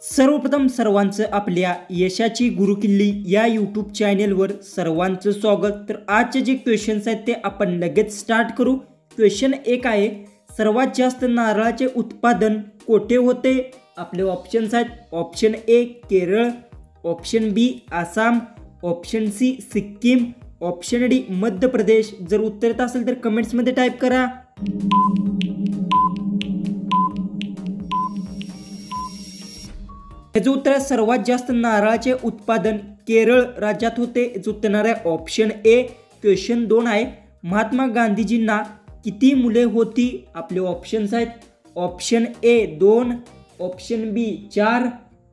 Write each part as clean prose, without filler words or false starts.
सर्वप्रथम सर्वांचं आपल्या यशाची गुरुकिल्ली या यूट्यूब चॅनेलवर सर्वांचं स्वागत। तर आजचे जे क्वेश्चन्स आहेत ते आपण लगेच स्टार्ट करू। क्वेश्चन 1 आहे, सर्वात जास्त नारळाचे उत्पादन कोठे होते? आपले ऑप्शन्स आहेत option A Kerala, option B Assam, option C Sikkim, option D Madhya Pradesh. जर उत्तर येत असेल तर कमेंट्स मध्ये टाइप करा। हे जो उत्तर सर्वात जास्त नारळाचे उत्पादन केरळ राज्यात होते, जो उत्तर आहे ऑप्शन ए। क्वेश्चन 2 आहे, महात्मा गांधीजींना किती मुले होती? आपले ऑप्शन्स आहेत option A 2, option B 4,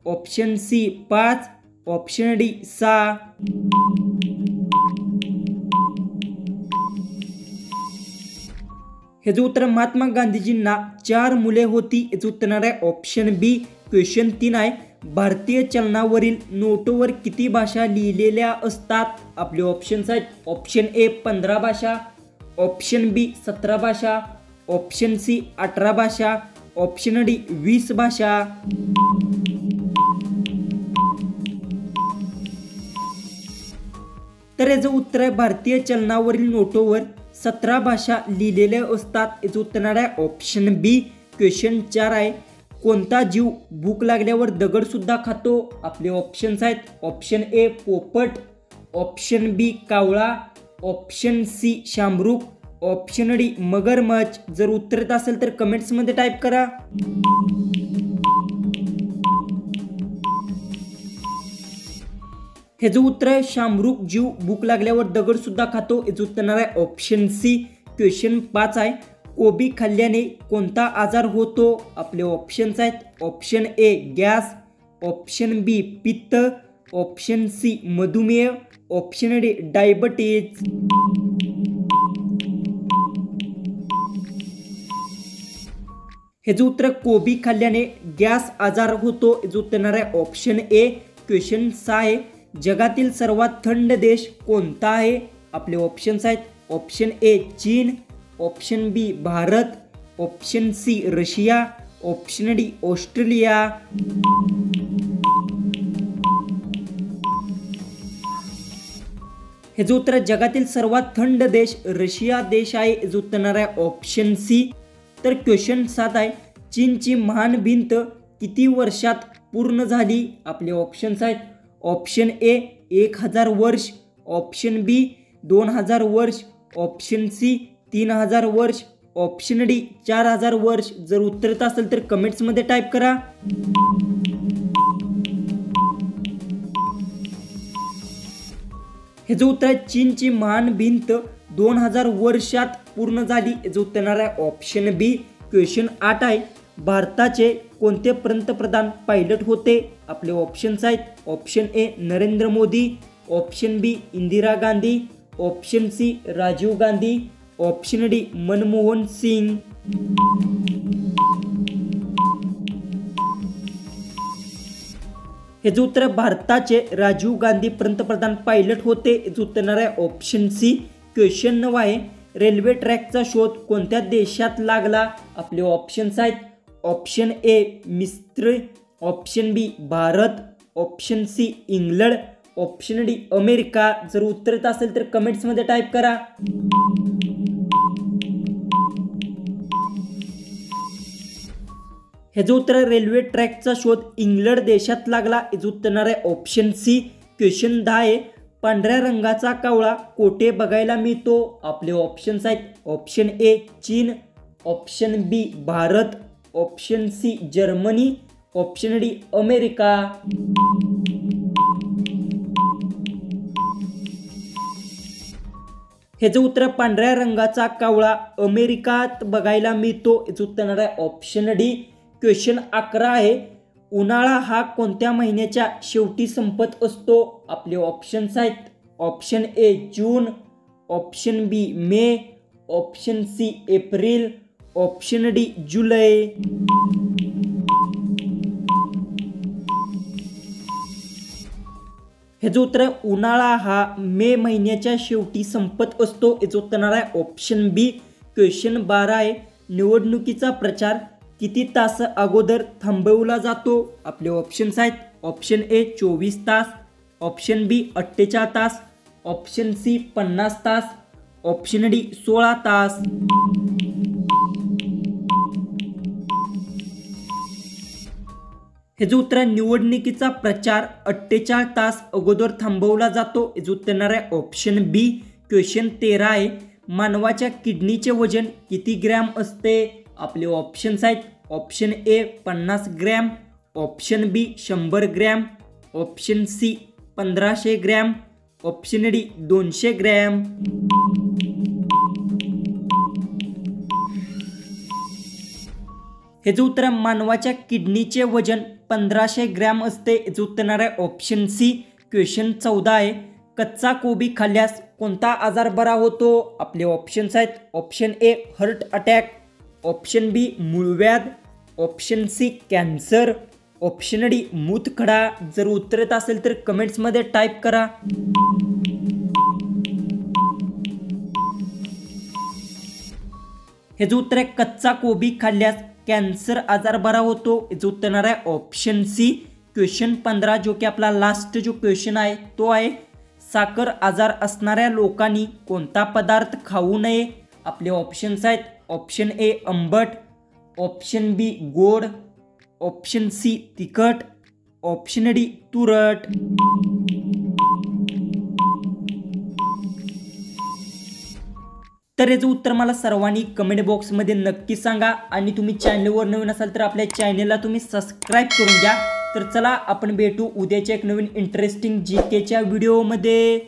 option C 5, option D 6। हे जो उत्तर महात्मा गांधीजींना 4 मुले होती, जो उत्तर आहे ऑप्शन बी। क्वेश्चन 3 आहे, भारतीय चलनावरील नोटवर किती भाषा लिहिलेल्या असतात? आपले ऑप्शन्स आहेत ऑप्शन ए 15 भाषा, ऑप्शन बी 17 भाषा, ऑप्शन सी 18 भाषा, ऑप्शन डी 20 भाषा। तर याचं उत्तर आहे भारतीय चलनावरील नोटवर 17 भाषा लिहिलेल्या असतात, याचं उत्तर आहे ऑप्शन बी। क्वेश्चन 4 आहे, कोणता जीव भूक लागल्यावर दगड सुद्धा खातो? आपले ऑप्शन्स आहेत ऑप्शन ए पोपट, ऑप्शन बी कावळा, ऑप्शन सी शामरुख, ऑप्शन डी मगरमच्छ। जर उत्तर येत असेल तर कमेंट्स मध्ये टाइप करा। हे जो उत्तर आहे शामरुख जीव भूक लागल्यावर दगड सुद्धा खातो, याचं उत्तर आहे ऑप्शन सी। क्वेश्चन 5 आहे, कोबी खाल्ल्याने कोणता आजार होतो? आपले ऑप्शन्स आहेत ऑप्शन ए गॅस, ऑप्शन बी पित्त, ऑप्शन सी मधुमेह, ऑप्शन डी डायबिटीज। हे जो उत्तर कोबी खाल्ल्याने गॅस आजार होतो, याचं उत्तर आहे ऑप्शन ए। क्वेश्चन 6 आहे, जगातील सर्वात थंड देश कोणता आहे? आपले ऑप्शन्स आहेत ऑप्शन ए चीन, option B Bharat, option C Russia, option D Australia. हे जो उत्तर जगातील सर्वात थंड देश रशिया देश आहे, जो उत्तर आहे ऑप्शन सी। तर क्वेश्चन 7 आहे, चीनची महान भिंत किती वर्षात पूर्ण झाली? आपले ऑप्शन्स आहेत ऑप्शन ए 1000 वर्ष, ऑप्शन बी 2000 वर्ष, ऑप्शन सी 3000 वर्ष, ऑप्शन डी 4000 वर्ष। जर उत्तर येत असेल तर कमेंट्स मध्ये टाइप करा। हे जो उत्तर आहे चीनची महान भिंत 2000 वर्षात पूर्ण झाली, याचं उत्तर आहे ऑप्शन बी। क्वेश्चन 8 आहे, भारताचे कोणते पंतप्रधान पायलट होते? आपले ऑप्शन्स आहेत option A Narendra Modi, option B Indira Gandhi, option C Rajiv Gandhi, option D Manmohan Singh. हे जो उत्तर भारताचे राजीव गांधी पंतप्रधान पायलट होते, याचं उत्तर आहे ऑप्शन सी। क्वेश्चन 9 आहे, रेल्वे ट्रॅकचा शोध कोणत्या देशात लागला? आपले ऑप्शन्स आहेत ऑप्शन ए मिस्र, option B Bharat, option C England, option D America. जर उत्तर येत असेल तर कमेंट्स मध्ये टाइप करा। हे जो उत्तर रेल्वे ट्रॅकचा शोध इंग्लंड देशात लागला, याचं उत्तर आहे ऑप्शन सी। क्वेश्चन 10 आहे, पांढऱ्या रंगाचा कावळा कोठे बघायला मिळतो? आपले ऑप्शन्स आहेत ऑप्शन ए चीन, option B Bharat, option C Germany, option D America. हे जो उत्तर पांढऱ्या रंगाचा कावळा अमेरिकात बघायला मिळतो, याचं उत्तर आहे ऑप्शन डी। क्वेश्चन 11 आहे, उन्हाळा हा कोणत्या महिन्याच्या शेवटी संपत असतो? आपले ऑप्शन्स आहेत option A June, option B May, option C April, option D July. हे जो उत्तर उन्हाळा हा मे महिन्याच्या शेवटी संपत असतो, याचं उत्तर आहे ऑप्शन बी। क्वेश्चन 12 आहे, निवडणुकीचा प्रचार किती तास अगोदर थांबवला जातो? आपले ऑप्शन्स आहेत. ऑप्शन ए 24 तास, ऑप्शन बी 48 तास, ऑप्शन सी 50 तास, ऑप्शन डी 16 तास. हे जो उत्तर आहे, निवडणुकीचा प्रचार 48 तास अगोदर थांबवला जातो. हे जो उत्तर येणार आहे ऑप्शन बी. क्वेश्चन 13 आहे. मानवाच्या किडनीचे वजन किती ग्रॅम असते? आपले ऑप्शन्स आहेत. Option A 50 gram, option B 100 gram, option C 1500 gram, option D 200 gram. हे जे उत्तर आहे, मानवाच्या किडनीचे वजन 1500 ग्रॅम असते. हे जे उत्तर येणार आहे ऑप्शन सी. क्वेश्चन 14 आहे. कच्चा कोबी खाल्ल्यास कोणता आजार बरा होतो? आपले ऑप्शन्स आहेत. Option A heart attack, option B मूळव्याध, option C cancer, option D मूतखडा. जर उत्तर येत असेल तर कमेंट्समध्ये टाईप करा. हे जे उत्तर आहे, कच्चा कोबी खाल्ल्यास कॅन्सर आजार बरा होतो. हे जे उत्तर येणार आहे ऑप्शन सी. क्वेश्चन 15 जो की आपला लास्ट जो क्वेश्चन आहे तो आहे, साखर आजार असणाऱ्या लोकांनी कोणता पदार्थ खाऊ नये? आपले ऑप्शन्स आहेत. ऑप्शन ए आंबट, ऑप्शन बी गोड, ऑप्शन सी तिखट, ऑप्शन डी तुरट. तर याचं उत्तर मला सर्वांनी कमेंट बॉक्समध्ये नक्की सांगा. आणि तुम्ही चॅनलवर नवीन असाल तर आपल्या चॅनलला तुम्ही सबस्क्राईब करून घ्या. तर चला आपण भेटू उद्याच्या एक नवीन इंटरेस्टिंग जीकेच्या व्हिडिओमध्ये.